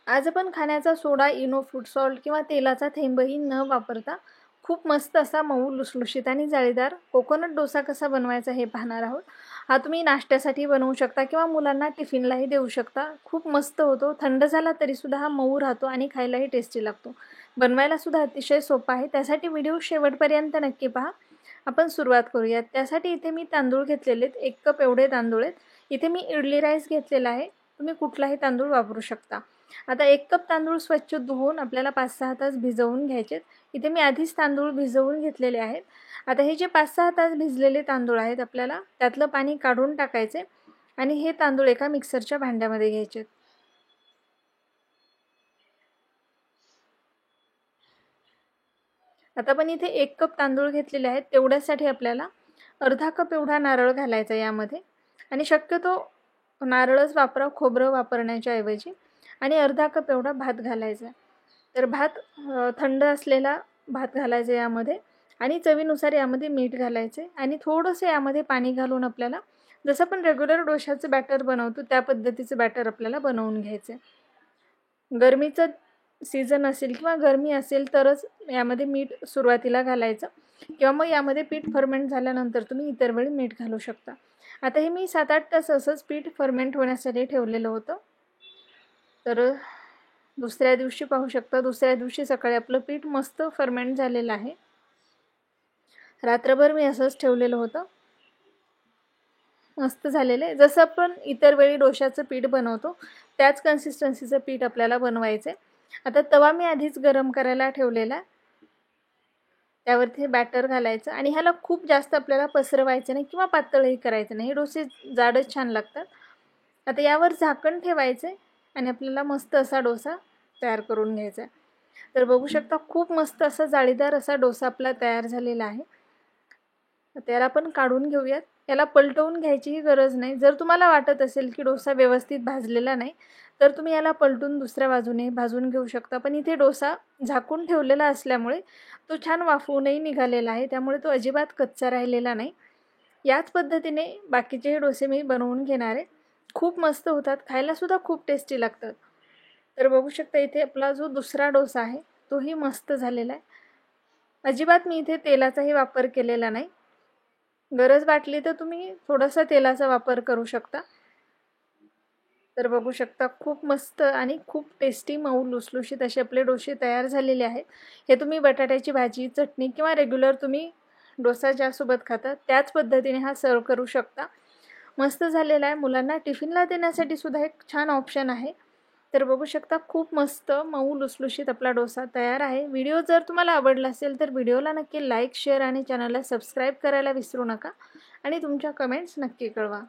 आज आपण खाण्याचा सोडा, इनो, फूड सॉल्ट किंवा तेलाचा थेंबही न वापरता खूप मस्त असा मऊ लुसलुशीत आणि जाळीदार कोकोनट डोसा कसा बनवायचा हे पाहणार आहोत। हा तुम्ही नाश्त्यासाठी बनवू शकता किंवा मुलांना टिफिनलाही देऊ शकता। खूप मस्त होतो, थंड झाला तरी सुद्धा हा मऊ राहतो आणि खायलाही टेस्टी लागतो। बनवायला सुद्धा अतिशय सोपा आहे, त्यासाठी व्हिडिओ शेवटपर्यंत नक्की पहा। आपण सुरुवात करूयात। त्यासाठी इथे मी तांदूळ घेतलेले आहेत, 1 कप एवढे तांदूळ आहेत। इथे मी इडली राईस घेतलेला आहे, तुम्ही कुठलाही तांदूळ वापरू शकता। आता 1 कप तांदूळ स्वच्छ धुवून आपल्याला 5-6 तास भिजवून घ्यायचेत। इथे मी आधीच तांदूळ भिजवून घेतलेले आहेत। आता हे जे 5-6 तास भिजलेले तांदूळ आहेत, आपल्याला त्यातलं पाणी काढून टाकायचे आणि हे तांदूळ एका मिक्सरच्या भांड्यामध्ये घ्यायचे। आता पण इथे 1 कप तांदूळ घेतलेले आहेत, तेवढ्यासाठी आपल्याला अर्धा कप एवढा नारळ घालायचा यामध्ये आणि शक्यतो नारळच वापरा, खोबरं वापरण्याच्या ऐवजी। आणि अर्धा कप एवढा भात घालायचा। तर भात थंड असलेला भात घालायचा यामध्ये आणि चवीनुसार यामध्ये मीठ घालायचे आणि थोडंसं यामध्ये पाणी घालून आपल्याला जसं आपण रेग्युलर डोशाचं बॅटर बनवतो त्या पद्धतीचं बॅटर आपल्याला बनवून घ्यायचं। गरमीचं सीझन असेल किंवा गरमी असेल तरच यामध्ये मीठ सुरुवातीला घालायचं किंवा मग यामध्ये पीठ फर्मेंट झाल्यानंतर तुम्ही इतर वेळी मीठ घालू शकता। आता हे मी 7-8 तास असंच पीठ फर्मेंट होण्यासाठी ठेवलेलं होतं। तर दुसऱ्या दिवशी पाहू शकता, दुसऱ्या दिवशी सकाळी आपलं पीठ मस्त फर्मेंट झालेलं आहे। रात्रभर मी असंच ठेवलेलं होतं, मस्त झालेलं आहे। जसं आपण इतर वेळी डोशाचं पीठ बनवतो त्याच कन्सिस्टन्सीचं पीठ आपल्याला बनवायचं आहे। आता तवा मी आधीच गरम करायला ठेवलेला आहे, त्यावरती बॅटर घालायचं आणि ह्याला खूप जास्त आपल्याला पसरवायचं नाही किंवा पातळही करायचं नाही, हे डोसे जाडच छान लागतात। आता यावर झाकण ठेवायचं आणि आपल्याला मस्त असा डोसा तयार करून घ्यायचा। तर बघू शकता खूप मस्त असा जाळीदार असा डोसा आपला तयार झालेला आहे। त्याला आपण काढून घेऊयात। याला पलटवून घ्यायचीही गरज नाही। जर तुम्हाला वाटत असेल की डोसा व्यवस्थित भाजलेला नाही तर तुम्ही याला पलटून दुसऱ्या बाजूने भाजून घेऊ शकता, पण इथे डोसा झाकून ठेवलेला असल्यामुळे तो छान वाफवूनही निघालेला आहे, त्यामुळे तो अजिबात कच्चा राहिलेला नाही। याच पद्धतीने बाकीचे डोसे मी बनवून घेणार आहे, खूप मस्त होतात, खायला सुद्धा खूप टेस्टी लागतात। तर बघू शकता इथे आपला जो दुसरा डोसा आहे तोही मस्त झालेला आहे। अजिबात मी इथे तेलाचाही वापर केलेला नाही, गरज वाटली तर तुम्ही थोडासा तेलाचा वापर करू शकता। तर बघू शकता खूप मस्त आणि खूप टेस्टी मऊ लुसलुशीत असे आपले डोसे तयार झालेले आहेत। हे तुम्ही बटाट्याची भाजी, चटणी किंवा रेग्युलर तुम्ही डोसा ज्यासोबत खाता त्याच पद्धतीने हा सर्व करू शकता। मस्त झालेला आहे, मुलांना टिफिनला देण्यासाठी सुद्धा एक छान ऑप्शन आहे। तर बघू शकता खूप मस्त मऊ लुसलुशीत आपला डोसा तयार आहे। व्हिडिओ जर तुम्हाला आवडला असेल तर व्हिडिओला नक्की लाईक, शेअर आणि चॅनलला सबस्क्राईब करायला विसरू नका आणि तुमच्या कमेंट्स नक्की कळवा।